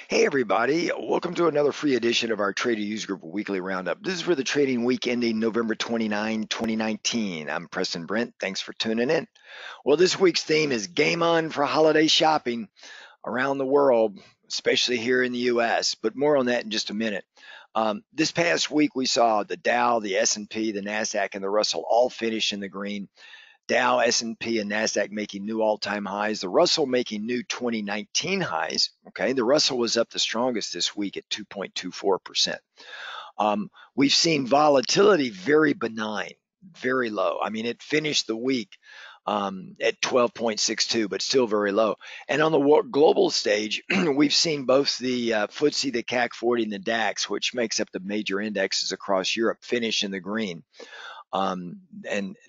Hey everybody, welcome to another free edition of our Trader Use Group Weekly Roundup. This is for the trading week ending November 29, 2019. I'm Preston Brent. Thanks for tuning in. Well, this week's theme is game on for holiday shopping around the world, especially here in the US, but more on that in just a minute. This past week we saw the Dow, the S&P, the NASDAQ, and the Russell all finish in the green. Dow, S&P, and NASDAQ making new all-time highs. The Russell making new 2019 highs. Okay, the Russell was up the strongest this week at 2.24%. We've seen volatility very benign, very low. I mean, it finished the week at 12.62, but still very low. And on the global stage, we've seen both the FTSE, the CAC 40, and the DAX, which makes up the major indexes across Europe, finish in the green. And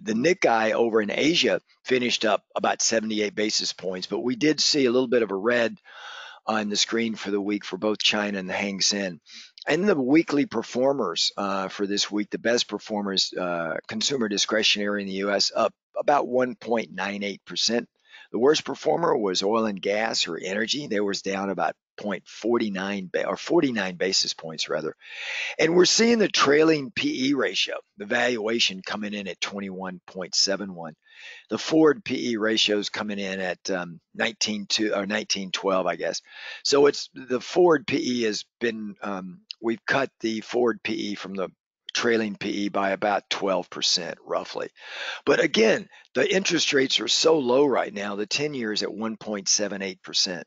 the Nikkei over in Asia finished up about 78 basis points, but we did see a little bit of a red on the screen for the week for both China and the Hang Seng. And the weekly performers for this week, the best performers, consumer discretionary in the U.S. up about 1.98%. The worst performer was oil and gas or energy. They was down about 0.49 or 49 basis points rather. And we're seeing the trailing PE ratio, the valuation coming in at 21.71. The forward PE ratio is coming in at 19.2 or 19.12, I guess. So it's the forward PE has been, we've cut the forward PE from the trailing PE by about 12% roughly. But again, the interest rates are so low right now. The 10 years at 1.78%.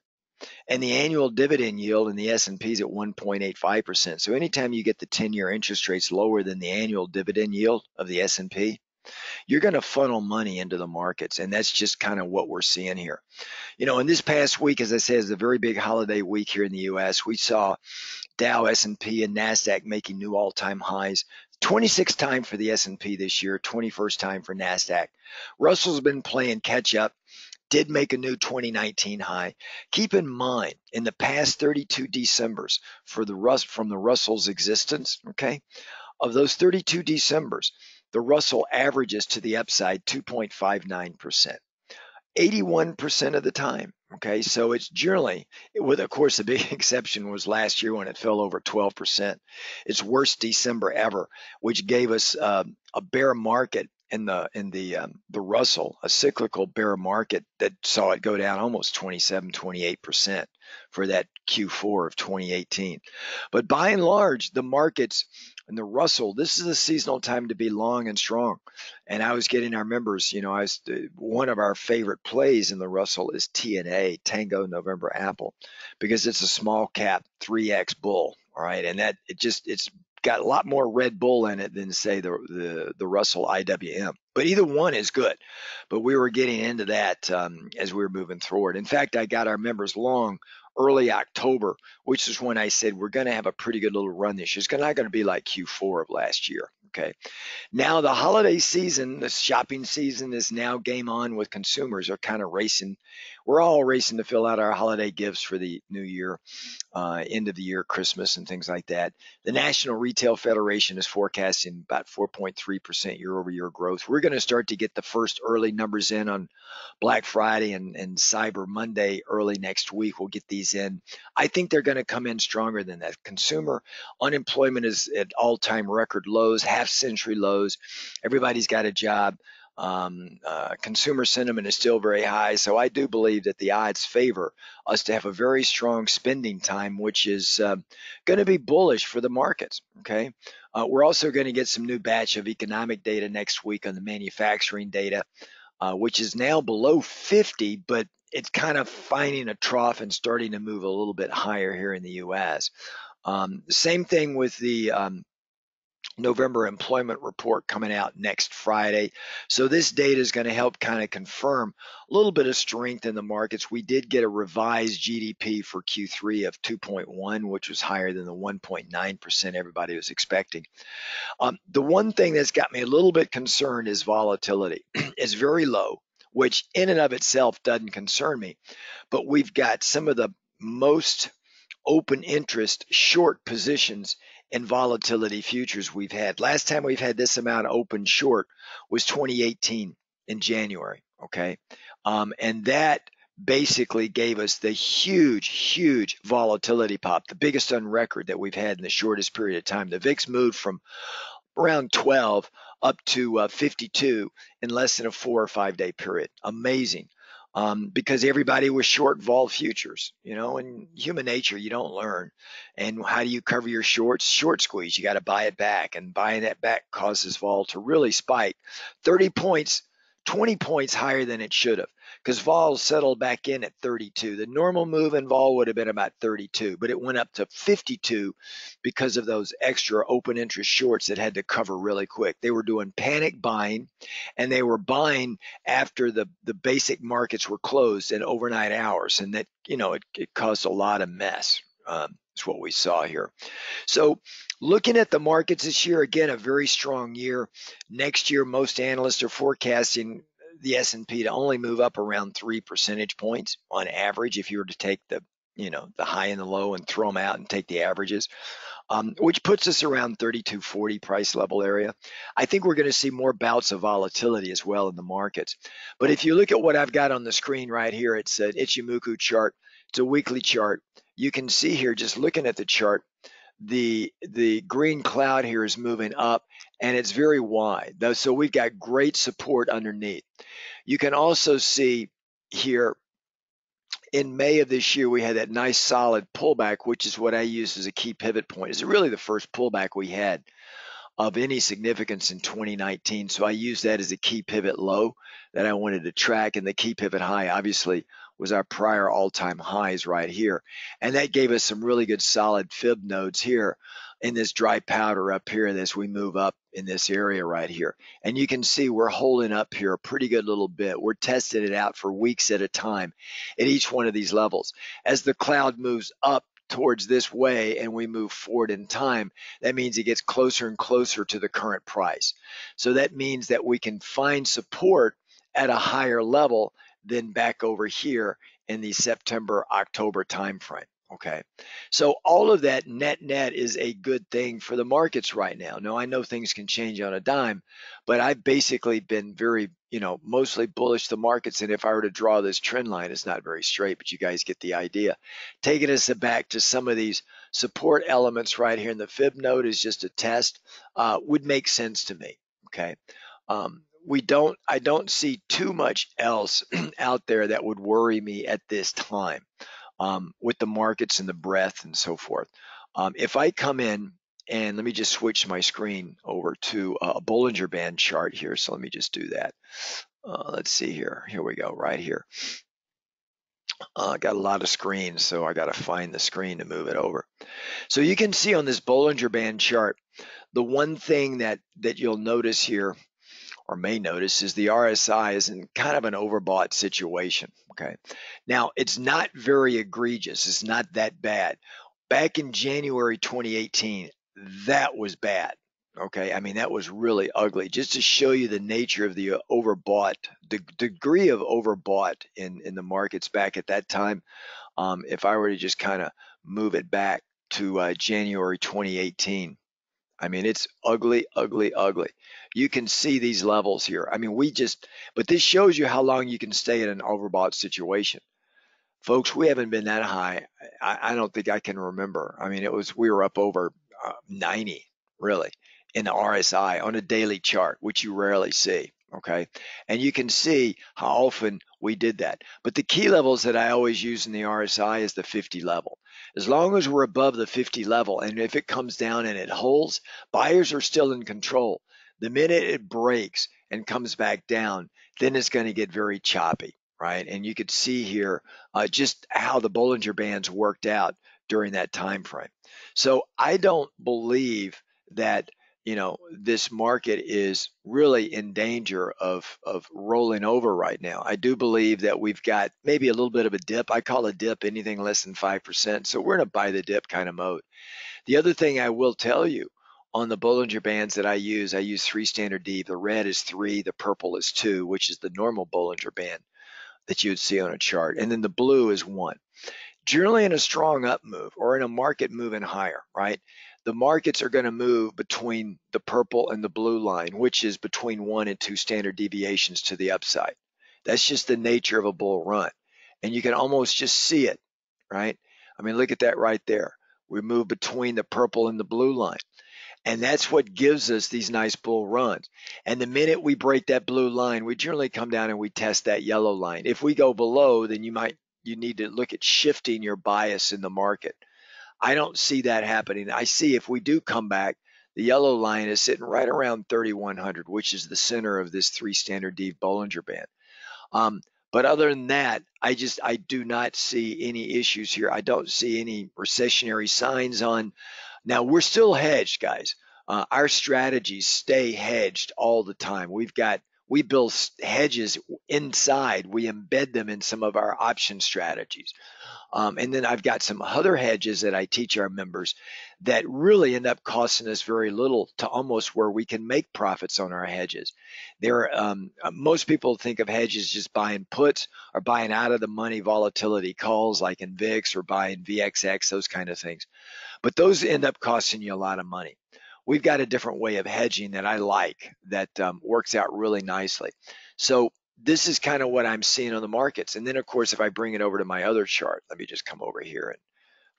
And the annual dividend yield in the S&P is at 1.85%. So anytime you get the 10-year interest rates lower than the annual dividend yield of the S&P, you're going to funnel money into the markets, and that's just kind of what we're seeing here. You know, in this past week, as I said, is a very big holiday week here in the U.S. We saw Dow, S&P, and NASDAQ making new all-time highs. 26th time for the S&P this year, 21st time for NASDAQ. Russell's been playing catch up. Did make a new 2019 high. Keep in mind, in the past 32 Decembers from the Russell's existence, okay, of those 32 Decembers, the Russell averages to the upside 2.59%. 81% of the time. Okay, so it's generally, with of course the big exception was last year when it fell over 12%. Its worst December ever, which gave us a bear market in the Russell, a cyclical bear market that saw it go down almost 27, 28% for that Q4 of 2018. But by and large, the markets and the Russell, this is a seasonal time to be long and strong. And I was getting our members, you know, one of our favorite plays in the Russell is TNA, Tango November Apple, because it's a small cap 3X bull. All right. And that it's got a lot more Red Bull in it than say the Russell IWM. But either one is good. But we were getting into that as we were moving forward. In fact, I got our members long early October, which is when I said we're going to have a pretty good little run this year. It's not going to be like Q4 of last year. Okay. Now the holiday season, the shopping season is now game on with consumers are kind of racing. We're all racing to fill out our holiday gifts for the new year, end of the year, Christmas and things like that. The National Retail Federation is forecasting about 4.3% year over year growth. We're going to start to get the first early numbers in on Black Friday and Cyber Monday early next week. We'll get these in. I think they're going to come in stronger than that. Consumer unemployment is at all-time record lows, half-century lows. Everybody's got a job. Consumer sentiment is still very high. So I do believe that the odds favor us to have a very strong spending time, which is going to be bullish for the markets. Okay. We're also going to get some new batch of economic data next week on the manufacturing data, which is now below 50, but it's kind of finding a trough and starting to move a little bit higher here in the U.S. Same thing with the November employment report coming out next Friday. So this data is going to help kind of confirm a little bit of strength in the markets. We did get a revised GDP for Q3 of 2.1, which was higher than the 1.9% everybody was expecting. The one thing that's got me a little bit concerned is volatility. It's very low, which in and of itself doesn't concern me. But we've got some of the most open interest short positions in volatility futures we've had. Last time we've had this amount open short was 2018 in January. Okay. And that basically gave us the huge volatility pop, the biggest on record that we've had in the shortest period of time. The VIX moved from around 12 up to 52 in less than a 4 or 5 day period. Amazing. Because everybody was short vol futures, in human nature, you don't learn. And how do you cover your shorts? Short squeeze. You got to buy it back, and buying that back causes vol to really spike 30 points, 20 points higher than it should have, because vol settled back in at 32. The normal move in vol would have been about 32, but it went up to 52 because of those extra open interest shorts that had to cover really quick. They were doing panic buying, and they were buying after the basic markets were closed in overnight hours, and that it caused a lot of mess. Is what we saw here. So looking at the markets this year, again, a very strong year. Next year, most analysts are forecasting the S&P to only move up around 3 percentage points on average, if you were to take the high and the low and throw them out and take the averages, which puts us around 3240 price level area. I think we're going to see more bouts of volatility as well in the markets. But if you look at what I've got on the screen right here, it's an Ichimoku chart. It's a weekly chart. You can see here, just looking at the chart, the green cloud here is moving up, and it's very wide. So we've got great support underneath. You can also see here in May of this year, we had that nice solid pullback, which is what I use as a key pivot point. It's really the first pullback we had of any significance in 2019. So I used that as a key pivot low that I wanted to track. And the key pivot high, obviously, was our prior all-time highs right here. And that gave us some really good solid fib nodes here in this dry powder up here as we move up in this area right here. And you can see we're holding up here a pretty good little bit. We're testing it out for weeks at a time at each one of these levels. As the cloud moves up towards this way and we move forward in time, that means it gets closer and closer to the current price. So that means that we can find support at a higher level than back over here in the September, October timeframe. Okay, so all of that net is a good thing for the markets right now. Now, I know things can change on a dime, but I've basically been very, mostly bullish the markets. And if I were to draw this trend line, it's not very straight, but you guys get the idea. Taking us back to some of these support elements right here in the fib node is just a test, would make sense to me. Okay. I don't see too much else out there that would worry me at this time. With the markets and the breadth and so forth. If I come in, and let me just switch my screen over to a Bollinger Band chart here. So let me just do that. Let's see here. Here we go, right here. Got a lot of screens, so I got to find the screen to move it over. So you can see on this Bollinger Band chart, the one thing that you'll notice here, or may notice, is the RSI is in kind of an overbought situation. Okay, now it's not very egregious. It's not that bad. Back in January 2018, that was bad. Okay, I mean, that was really ugly. Just to show you the nature of the overbought, the degree of overbought in the markets back at that time. If I were to just kind of move it back to January 2018, I mean, it's ugly. You can see these levels here. I mean, but this shows you how long you can stay in an overbought situation. Folks, we haven't been that high. I don't think I can remember. I mean, we were up over 90, really, in the RSI on a daily chart, which you rarely see. Okay. And you can see how often we did that. But the key levels that I always use in the RSI is the 50 level. As long as we're above the 50 level, and if it comes down and it holds, buyers are still in control. The minute it breaks and comes back down, then it's going to get very choppy, right? And you could see here just how the Bollinger Bands worked out during that time frame. So I don't believe that this market is really in danger of rolling over right now. I do believe that we've got maybe a little bit of a dip. I call a dip anything less than 5%. So we're in a buy the dip kind of mode. The other thing I will tell you on the Bollinger Bands that I use 3 standard D. The red is 3, the purple is 2, which is the normal Bollinger Band that you would see on a chart. And then the blue is 1. Generally in a strong up move or in a market moving higher, right? The markets are going to move between the purple and the blue line, which is between 1 and 2 standard deviations to the upside. That's just the nature of a bull run. and you can almost just see it, right? I mean, look at that right there. We move between the purple and the blue line. And that's what gives us these nice bull runs. And the minute we break that blue line, we generally come down and we test that yellow line. If we go below, then you need to look at shifting your bias in the market. I don't see that happening. I see if we do come back, the yellow line is sitting right around 3,100, which is the center of this 3 standard deviation Bollinger Band. Um, but other than that, I do not see any issues here. I don't see any recessionary signs on. Now we're still hedged, guys. Our strategies stay hedged all the time. We build hedges inside. We embed them in some of our option strategies. And then I've got some other hedges that I teach our members that really end up costing us very little to almost where we can make profits on our hedges. Most people think of hedges just buying puts or buying out of the money volatility calls like in VIX or buying VXX, those kind of things. But those end up costing you a lot of money. We've got a different way of hedging that I like that works out really nicely. So this is kind of what I'm seeing on the markets. And then, of course, if I bring it over to my other chart, let me just come over here and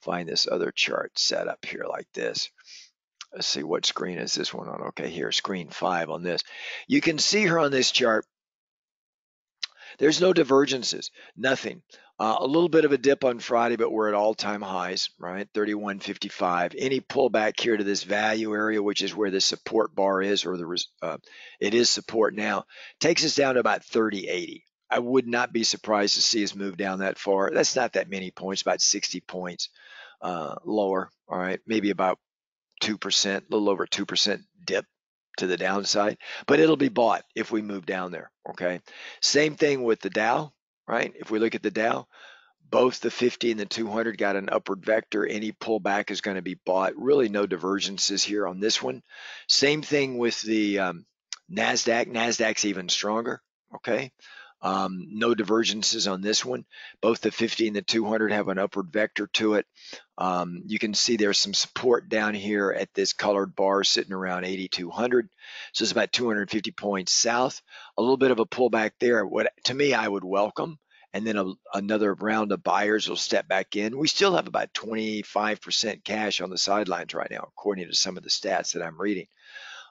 find this other chart set up here like this. Let's see, what screen is this one on? Okay, here, screen 5 on this. You can see here on this chart, there's no divergences, nothing. A little bit of a dip on Friday, but we're at all-time highs, right? 31.55. Any pullback here to this value area, which is where the support bar is, or it is support now, takes us down to about 30.80. I would not be surprised to see us move down that far. That's not that many points, about 60 points lower, all right? Maybe about 2%, a little over 2% dip to the downside, but it'll be bought if we move down there, okay? Same thing with the Dow, right? If we look at the Dow, both the 50 and the 200 got an upward vector. Any pullback is going to be bought. Really no divergences here on this one. Same thing with the NASDAQ. NASDAQ's even stronger, okay? No divergences on this one. Both the 50 and the 200 have an upward vector to it. You can see there's some support down here at this colored bar sitting around 8,200. So it's about 250 points south. A little bit of a pullback there. What to me, I would welcome. And then another round of buyers will step back in. We still have about 25% cash on the sidelines right now, according to some of the stats that I'm reading.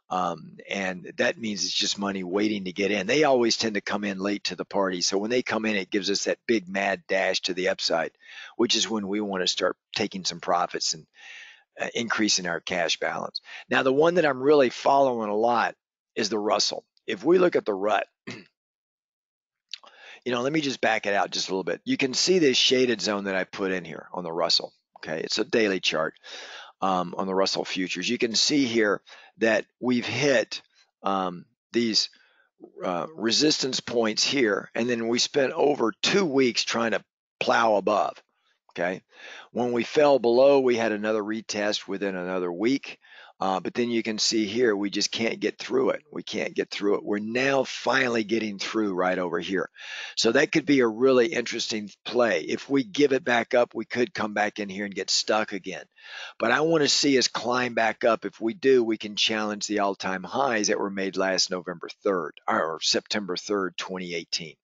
And that means it's just money waiting to get in. They always tend to come in late to the party. So when they come in, it gives us that big mad dash to the upside, which is when we want to start taking some profits and increasing our cash balance. Now, the one that I'm really following a lot is the Russell. If we look at the rut, let me just back it out just a little bit. You can see this shaded zone that I put in here on the Russell. Okay, it's a daily chart. On the Russell futures. You can see here that we've hit these resistance points here, and then we spent over 2 weeks trying to plow above. Okay, when we fell below, we had another retest within another week. But then you can see here, we just can't get through it. We can't get through it. We're now finally getting through right over here. So that could be a really interesting play. If we give it back up, we could come back in here and get stuck again. But I want to see us climb back up. If we do, we can challenge the all-time highs that were made last November 3rd or September 3rd, 2018.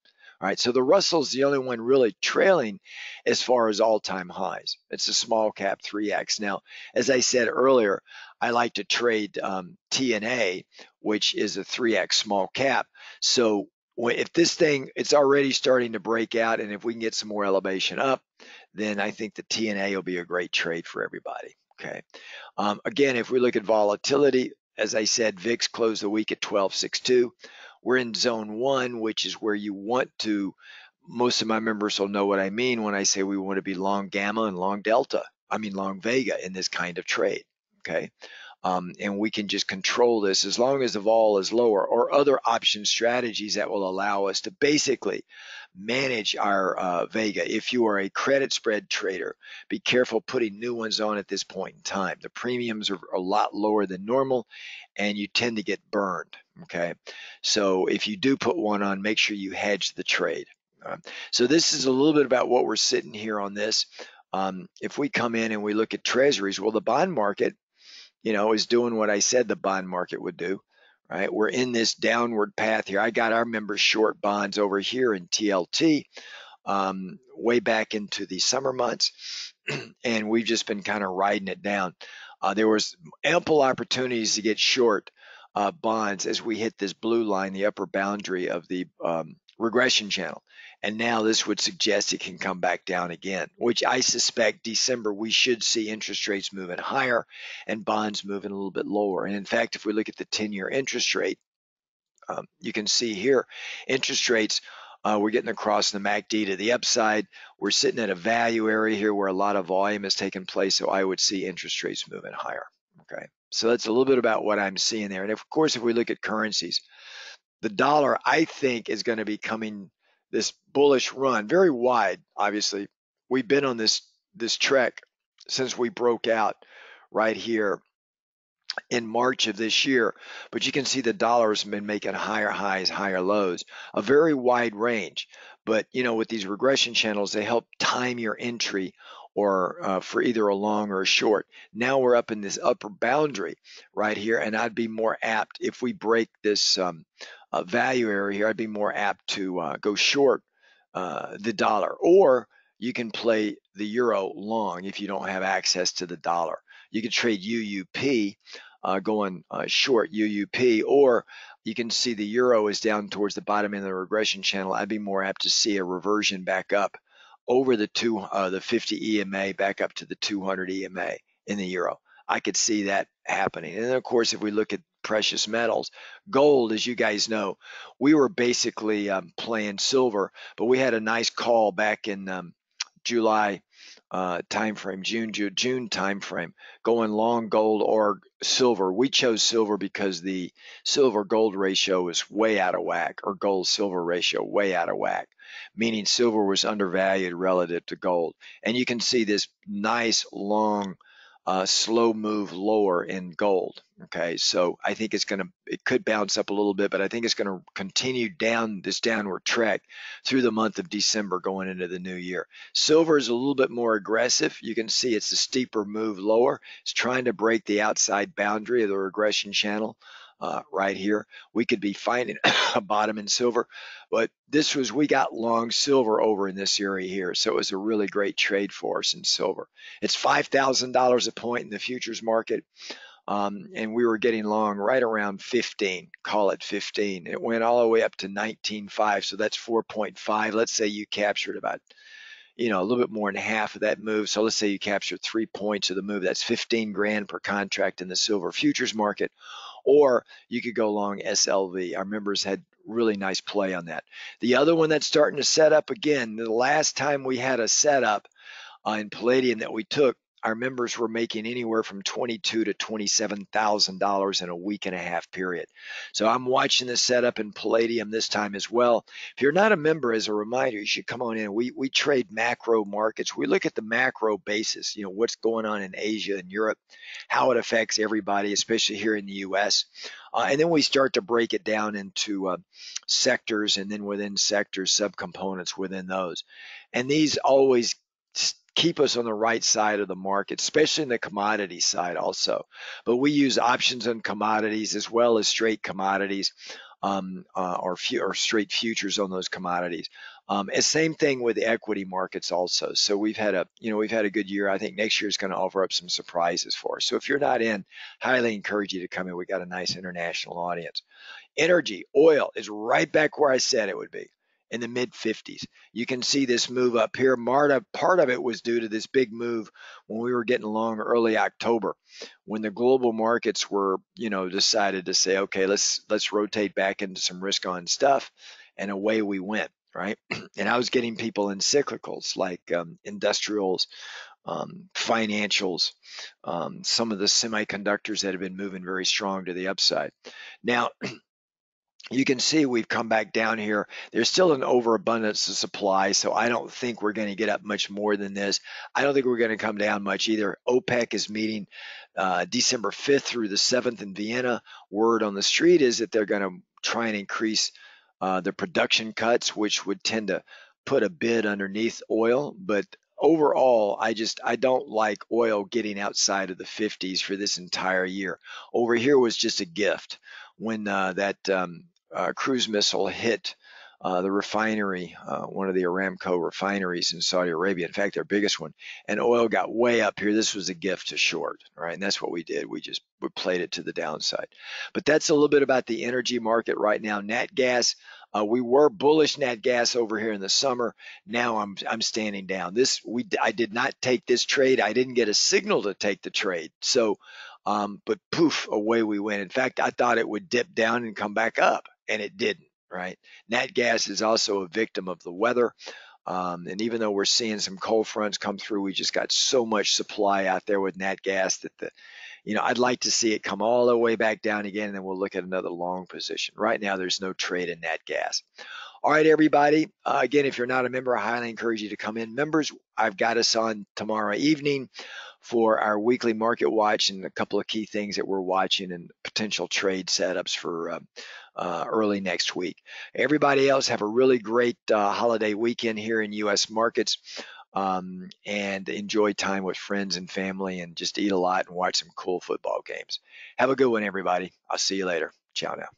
All right, so the Russell's the only one really trailing as far as all-time highs. It's a small cap 3X. Now, as I said earlier, I like to trade TNA, which is a 3X small cap. So if this thing, it's already starting to break out, and if we can get some more elevation up, then I think the TNA will be a great trade for everybody. Okay. Again, if we look at volatility, as I said, VIX closed the week at 12.62. We're in zone 1, which is where you want to, most of my members will know what I mean when I say we want to be long gamma and long delta. I mean long vega in this kind of trade. Okay. And we can just control this as long as the vol is lower, or other option strategies that will allow us to basically manage our vega. If you are a credit spread trader, be careful putting new ones on at this point in time. The premiums are a lot lower than normal, and you tend to get burned. Okay, so if you do put one on, make sure you hedge the trade. So this is a little bit about what we're sitting here on this. If we come in and we look at treasuries, well, the bond market, is doing what I said the bond market would do, right? We're in this downward path here. I got our members short bonds over here in TLT. way back into the summer months, and we've just been kind of riding it down. There was ample opportunities to get short bonds as we hit this blue line, the upper boundary of the regression channel. And now this would suggest it can come back down again, which I suspect December we should see interest rates moving higher and bonds moving a little bit lower. And in fact, if we look at the 10-year interest rate, you can see here interest rates, we're getting across the MACD to the upside. We're sitting at a value area here where a lot of volume has taken place, so I would see interest rates moving higher. Okay, so that's a little bit about what I'm seeing there. And of course, if we look at currencies, the dollar, I think, is going to be coming this bullish run, very wide. Obviously, we've been on this trek since we broke out right here in March of this year, but you can see the dollar's been making higher highs, higher lows, a very wide range. But with these regression channels, they help time your entry or for either a long or a short. Now we're up in this upper boundary right here, and I'd be more apt if we break this value area here. I'd be more apt to go short the dollar, or you can play the euro long if you don't have access to the dollar. You can trade UUP, going short UUP, or you can see the euro is down towards the bottom end of the regression channel. I'd be more apt to see a reversion back up over the 50 EMA, back up to the 200 EMA in the euro. I could see that happening. And then, of course, if we look at precious metals, gold, as you guys know, we were basically playing silver, but we had a nice call back in July timeframe, June timeframe, going long gold or silver. We chose silver because the silver gold ratio is way out of whack, or gold silver ratio way out of whack, meaning silver was undervalued relative to gold. And you can see this nice long slow move lower in gold. Okay, so I think it could bounce up a little bit, but I think it's going to continue down this downward trek through the month of December going into the new year. Silver is a little bit more aggressive. You can see it's a steeper move lower. It's trying to break the outside boundary of the regression channel. Right here, we could be finding a bottom in silver, but we got long silver over in this area here, so it was a really great trade for us in silver. It's $5,000 a point in the futures market, and we were getting long right around 15, call it 15. It went all the way up to 19.5, so that's 4.5. Let's say you captured about a little bit more than half of that move. So let's say you captured 3 points of the move. That's 15 grand per contract in the silver futures market. Or you could go long SLV. Our members had really nice play on that. The other one that's starting to set up again, the last time we had a setup in Palladium that we took, our members were making anywhere from $22,000 to $27,000 in a week and a half period. So I'm watching this setup in Palladium this time as well. If you're not a member, as a reminder, you should come on in. We trade macro markets. We look at the macro basis, what's going on in Asia and Europe, how it affects everybody, especially here in the U.S. And then we start to break it down into sectors, and then within sectors, subcomponents within those. And these always keep us on the right side of the market, especially in the commodity side also. But we use options on commodities as well as straight commodities, or straight futures on those commodities. And same thing with the equity markets also. So we've had a good year. I think next year is going to offer up some surprises for us. So if you're not in, highly encourage you to come in. We got a nice international audience. Energy, oil is right back where I said it would be, in the mid 50s. You can see this move up here. Part of it was due to this big move when we were getting along early October, when the global markets were, decided to say, okay, let's rotate back into some risk on stuff, and away we went, right? And I was getting people in cyclicals like industrials, financials, some of the semiconductors that have been moving very strong to the upside. Now, you can see we've come back down here. There's still an overabundance of supply, so I don't think we're going to get up much more than this. I don't think we're going to come down much either. OPEC is meeting December 5th through the 7th in Vienna. Word on the street is that they're going to try and increase the production cuts, which would tend to put a bid underneath oil. But overall, I don't like oil getting outside of the 50s for this entire year. Over here was just a gift when that cruise missile hit the refinery, one of the Aramco refineries in Saudi Arabia, in fact, their biggest one, and oil got way up here. This was a gift to short, right? And that's what we did. We played it to the downside. But that's a little bit about the energy market right now. Nat gas, we were bullish nat gas over here in the summer. Now I'm standing down. I did not take this trade. I didn't get a signal to take the trade. So, but poof, away we went. In fact, I thought it would dip down and come back up, and it didn't. Right? Nat gas is also a victim of the weather. And even though we're seeing some cold fronts come through, we just got so much supply out there with nat gas that I'd like to see it come all the way back down again, and then we'll look at another long position. Right now, there's no trade in nat gas. All right, everybody. Again, if you're not a member, I highly encourage you to come in. Members, I've got us on tomorrow evening for our weekly market watch and a couple of key things that we're watching and potential trade setups for early next week. Everybody else have a really great holiday weekend here in U.S. markets, and enjoy time with friends and family, and just eat a lot and watch some cool football games. Have a good one, everybody. I'll see you later. Ciao now.